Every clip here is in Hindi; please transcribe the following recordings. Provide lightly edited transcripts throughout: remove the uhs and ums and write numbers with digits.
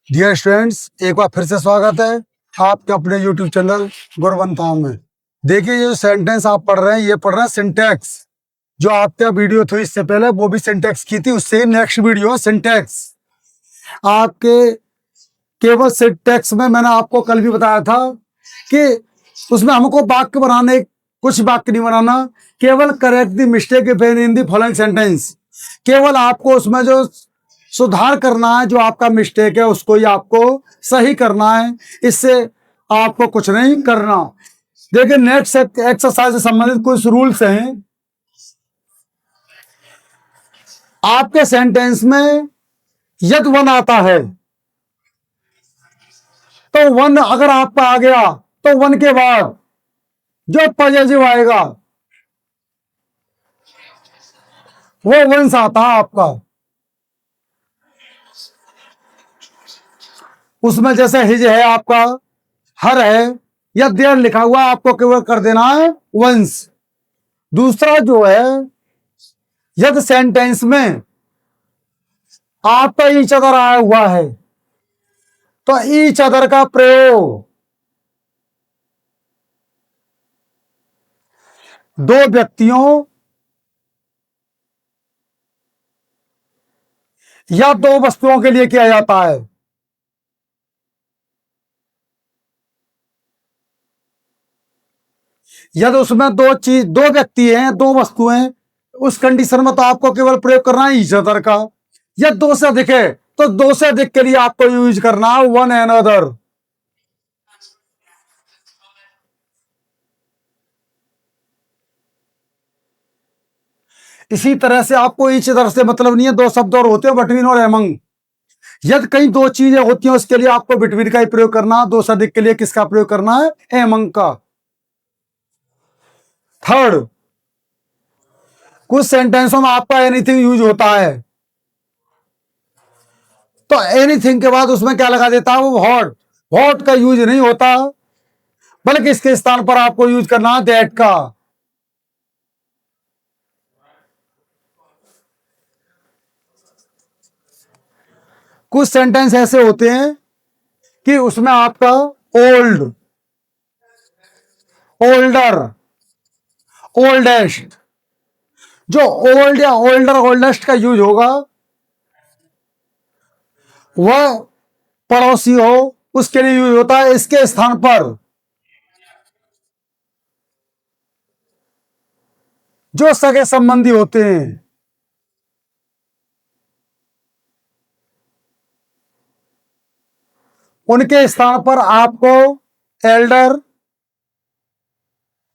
डियर स्टूडेंट्स, एक बार फिर से स्वागत है आपके अपने यूट्यूब चैनल गुरबंता में। देखिए, ये जो सेंटेंस आप पढ़ रहे हैं, ये पढ़ रहे हैं सिंटैक्स। जो आपका वीडियो थी इससे पहले, वो भी सिंटैक्स की थी। उससे नेक्स्ट वीडियो सिंटैक्स आपके केवल सिंटैक्स में मैंने आपको कल भी बताया था कि उसमें हमको वाक्य बनाने, कुछ वाक्य नहीं बनाना, केवल correct the mistake if in the following sentence. केवल आपको उसमें जो सुधार करना है, जो आपका मिस्टेक है उसको ही आपको सही करना है। इससे आपको कुछ नहीं करना। देखिए, नेक्स्ट एक्सरसाइज से संबंधित कुछ रूल्स हैं। आपके सेंटेंस में यदि वन आता है तो वन अगर आपका आ गया तो वन के बाद जो पॉजिटिव आएगा वो वंस आता है आपका। उसमें जैसे हिज है आपका, हर है या देयर लिखा हुआ, आपको केवल कर देना है वंस। दूसरा जो है, यदि सेंटेंस में आपका ईच अदर आया हुआ है तो ईच अदर का प्रयोग दो व्यक्तियों या दो वस्तुओं के लिए किया जाता है। यदि उसमें दो व्यक्ति हैं, दो वस्तुएं, उस कंडीशन में तो आपको केवल प्रयोग करना है ईच अदर का। या दो से अधिक है तो दो से अधिक के लिए आपको यूज करना है वन एंड अदर। इसी तरह से आपको ईच अदर से मतलब नहीं है, दो शब्द और होते हैं बिटवीन और एमंग। यदि कई दो चीजें होती हैं उसके लिए आपको बिटवीन का ही प्रयोग करना, दो से अधिक के लिए किसका प्रयोग करना है, एमंग का। थर्ड, कुछ सेंटेंसों में आपका एनीथिंग यूज होता है तो एनीथिंग के बाद उसमें क्या लगा देता है, वो व्हाट। व्हाट का यूज नहीं होता, बल्कि इसके स्थान पर आपको यूज करना है दैट का। कुछ सेंटेंस ऐसे होते हैं कि उसमें आपका ओल्ड, ओल्डर, ओल्डेस्ट, जो ओल्ड या ओल्डर ओल्डेस्ट का यूज होगा वह पड़ोसी हो उसके लिए यूज होता है। इसके स्थान पर जो सगे संबंधी होते हैं उनके स्थान पर आपको एल्डर,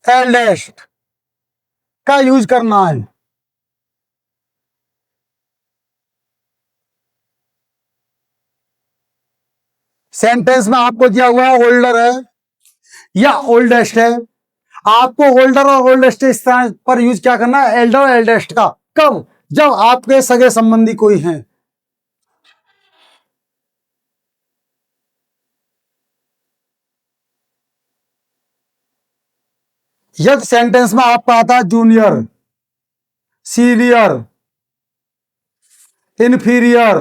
एल्डेस्ट का यूज करना है। सेंटेंस में आपको दिया हुआ है ओल्डर है या ओल्डेस्ट है, आपको ओल्डर और ओल्डेस्ट स्थान पर यूज क्या करना है, एल्डर और एल्डेस्ट का। कब? जब आपके सगे संबंधी कोई हैं। यदि सेंटेंस में आपका आता है जूनियर, सीनियर, इन्फीरियर,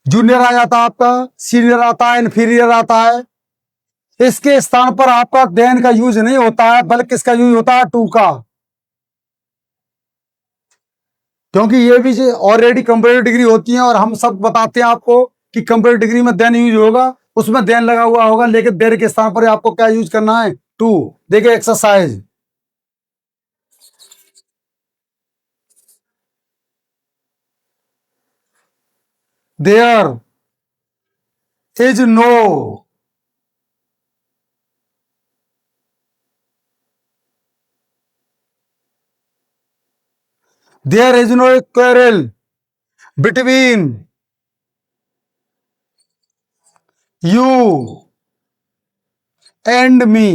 जूनियर आ जाता है आपका, सीनियर आता है, इन्फीरियर आता है। इसके स्थान पर आपका देन का यूज नहीं होता है, बल्कि इसका यूज होता है टू का। क्योंकि ये भी ऑलरेडी कंप्यूटर डिग्री होती है और हम सब बताते हैं आपको कि कंप्यूटर डिग्री में देन यूज होगा, उसमें देन लगा हुआ होगा, लेकिन देर के स्थान पर आपको क्या यूज करना है, टू। देखिए exercise, there is no there is no quarrel between you and me.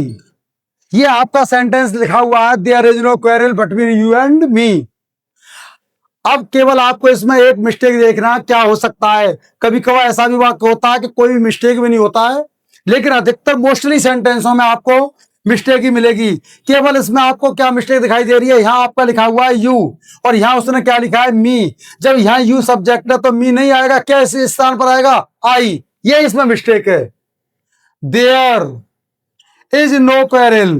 ये आपका सेंटेंस लिखा हुआ है, there is no quarrel between you and me. अब केवल आपको इसमें एक मिस्टेक देखना क्या हो सकता है। कभी कभार ऐसा भी वाक्य होता है कि कोई भी मिस्टेक भी नहीं होता है, लेकिन अधिकतर मोस्टली सेंटेंसों में आपको मिस्टेक ही मिलेगी। केवल इसमें आपको क्या मिस्टेक दिखाई दे रही है, यहाँ आपका लिखा हुआ है यू और यहाँ उसने क्या लिखा है मी। जब यहाँ यू सब्जेक्ट है तो मी नहीं आएगा, क्या इस स्थान पर आएगा, आई। ये इसमें मिस्टेक है। There is no quarrel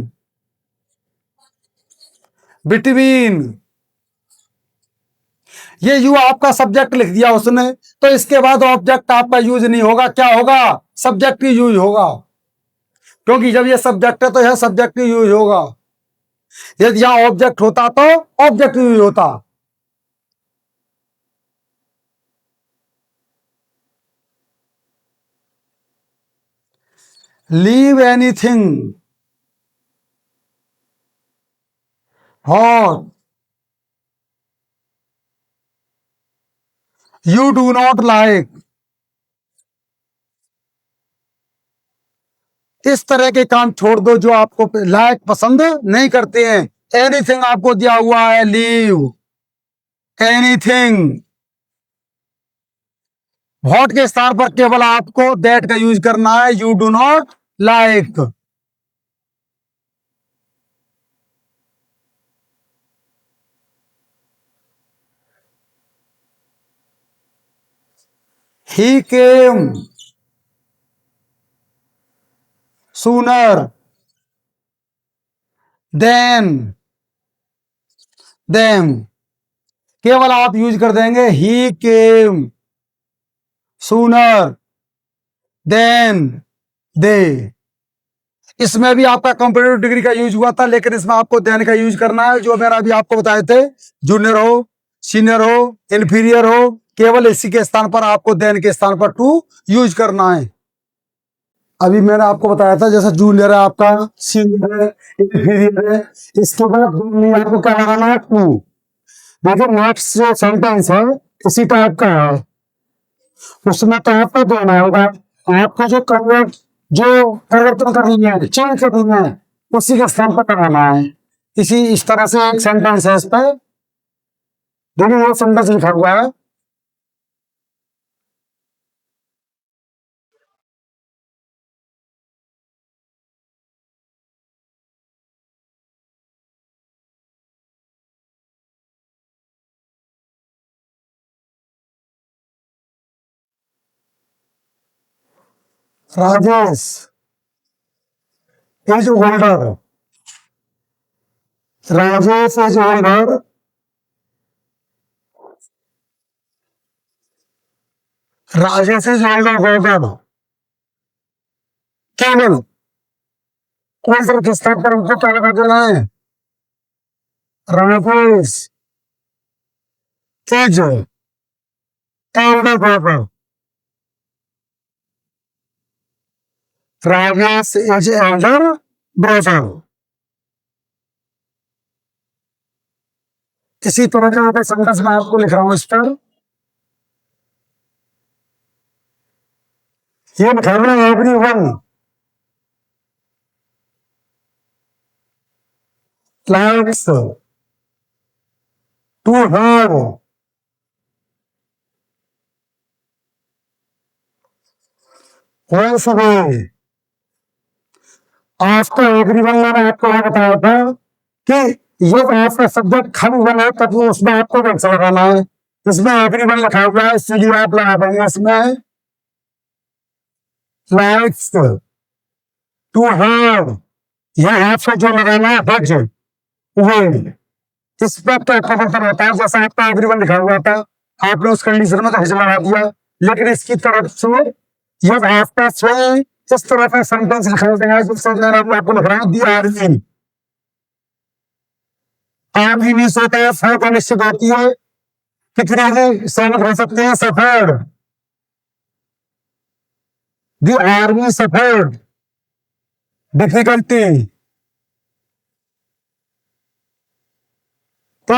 between, ये यू आपका सब्जेक्ट लिख दिया उसने, तो इसके बाद ऑब्जेक्ट आपका यूज नहीं होगा, क्या होगा, सब्जेक्ट ही यूज होगा, क्योंकि जब ये सब्जेक्ट है तो यह सब्जेक्ट ही यूज होगा। यदि यहां ऑब्जेक्ट होता तो ऑब्जेक्ट यूज होता। Leave anything hot you do not like, इस तरह के काम छोड़ दो जो आपको लायक पसंद नहीं करते हैं। एनीथिंग आपको दिया हुआ है, लीव एनीथिंग, व्हाट के स्थान पर केवल आपको दैट का यूज करना है, you do not like. He came sooner than them, केवल आप यूज कर देंगे ही केम सूनर देन दे। इसमें भी आपका कंप्यूटर डिग्री का यूज हुआ था, लेकिन इसमें आपको देन का यूज करना है, जो मैंने अभी आपको बताए थे, जूनियर हो, सीनियर हो, इंफीरियर हो, केवल इसी के स्थान पर आपको देन के स्थान पर टू यूज करना है। अभी मैंने आपको बताया था जैसे जूनियर है आपका, सीनियर है, इंफीरियर है, इसके बाद आपको क्या लगाना है, टू। देखिए नेक्स्ट जो सेंटेंस है इसी टाइप का है, उसमें तो आपको देना होगा, आपको जो कन्वर्ट जो परिवर्तन करनी है, चेंज करनी है, उसी के स्थान पर कराना है। इस तरह से एक सेंटेंस है, इस पर देखिए ये सेंटेंस लिखा हुआ है, Rajesh is older, Rajesh is older, Rajesh is older, केवल कौन सा किस स्थान पर उनको क्या लगा देना है, Rajesh is Elder brother, Rajesh is Elder brother. इसी तरह का यहाँ सेंटेंस मैं आपको लिख रहा हूं, इस पर ये लिखा हुआ है, everyone likes to have once a day। After everyone मैंने आपको यह बताया था कि ये आपका सब्जेक्ट खाली बना है तब उसमें आपको वंश लगाना है। इसमें एवरीवन लिखा हुआ है, इसलिए आप लगा देंगे इसमें लाइक्स टू हैव, यह आपका जो लगाना है हज वो, इस पर तो परिवर्तन होता है, जैसा आपका एवरीवन लिखा हुआ था, आपने उस कंडीशन में तो हज लगा दिया, लेकिन इसकी तरफ से जब आपका स्वयं इस तरह का सेंटेंस लिखा होता है, जिससे मैंने आपको लिख रहा हूं, दी आर्मी, आर्मी मीन्स होता है फल का निश्चित होती है, कितने भी सैनिक हो सकते हैं, सफर, दी आर्मी सफर्ड डिफिकल्टी, तो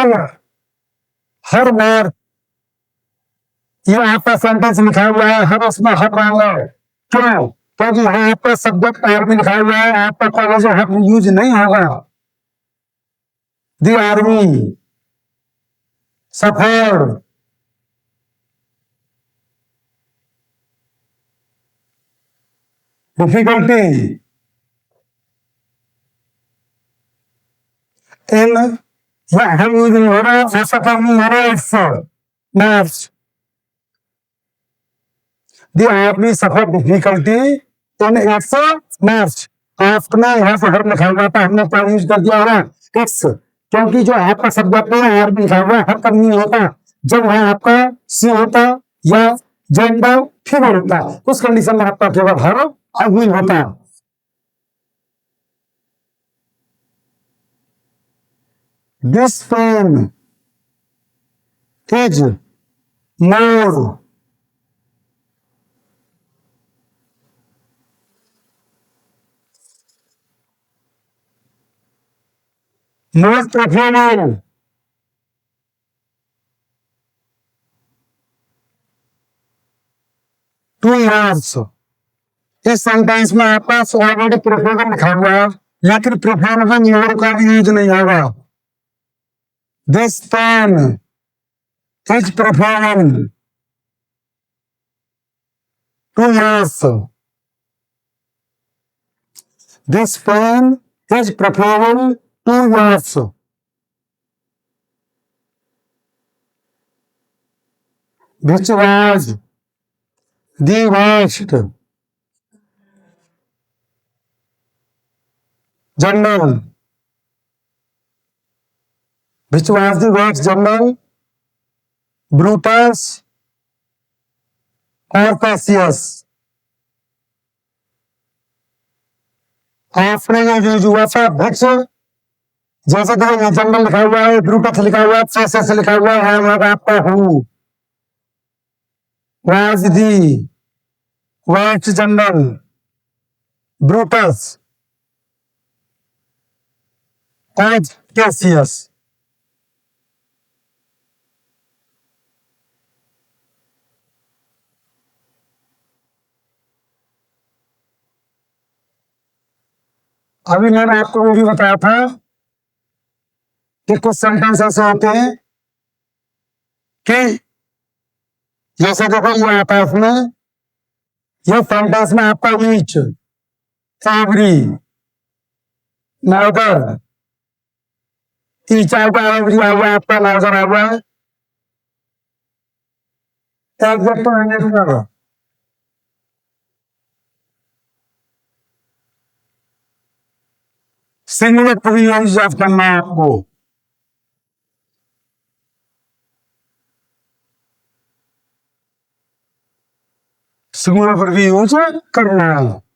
हर बार ये आपका सेंटेंस लिखा हुआ है, हर उसमें हर रहा है, क्यों, क्योंकि यहाँ आपका शब्द आर्मी लिखा हुआ है, आपका कॉलेज हर यूज नहीं होगा, दी आर्मी सफर्ड डिफिकल्टी इन या हम यूज नहीं हो रहा है, ऐसा काम नहीं हो रहा है इससे मैथ्स दी आपने सफर डिफिकल्टी इन एक्स मैथ्स आपने यहाँ से हर लिखा हुआ था हमने क्या यूज कर दिया होगा एक्स क्योंकि जो आपका सब्जेक्ट है आर भी लिखा हुआ है हर कब नहीं होता जब वहां आपका सी होता या जेंडर फीमेल होता उस कंडीशन में आपका केवल हर आदमी होता है This pen is more preferable to yours. इस सेंटेंस में आपका ऑलरेडी प्रेफरेबल लिखा हुआ है लेकिन प्रेफरेबल योर का भी यूज नहीं होगा this pen is preferable to yours this pen is preferable to yours which was the worst general which was the worst general Brutus or Cassius आपने ये यूज हुआ था भिक्स जैसे कि जनरल लिखा हुआ है ब्रूटस लिखा हुआ है कैसियस लिखा हुआ है वहां आपका who was the worst general Brutus और Cassius अभी मैंने आपको वो भी बताया था कि कुछ सेंटेंस ऐसे होते हैं कि जैसे देखो ये आता है उसमें ये सेंटेंस में आपका each every another each out every हुआ आपका नाउदर हुआ एग्जैक्ट तो सिंगुलर पर भी यूज करना है आपको सिंगुलर पर भी यूज करना है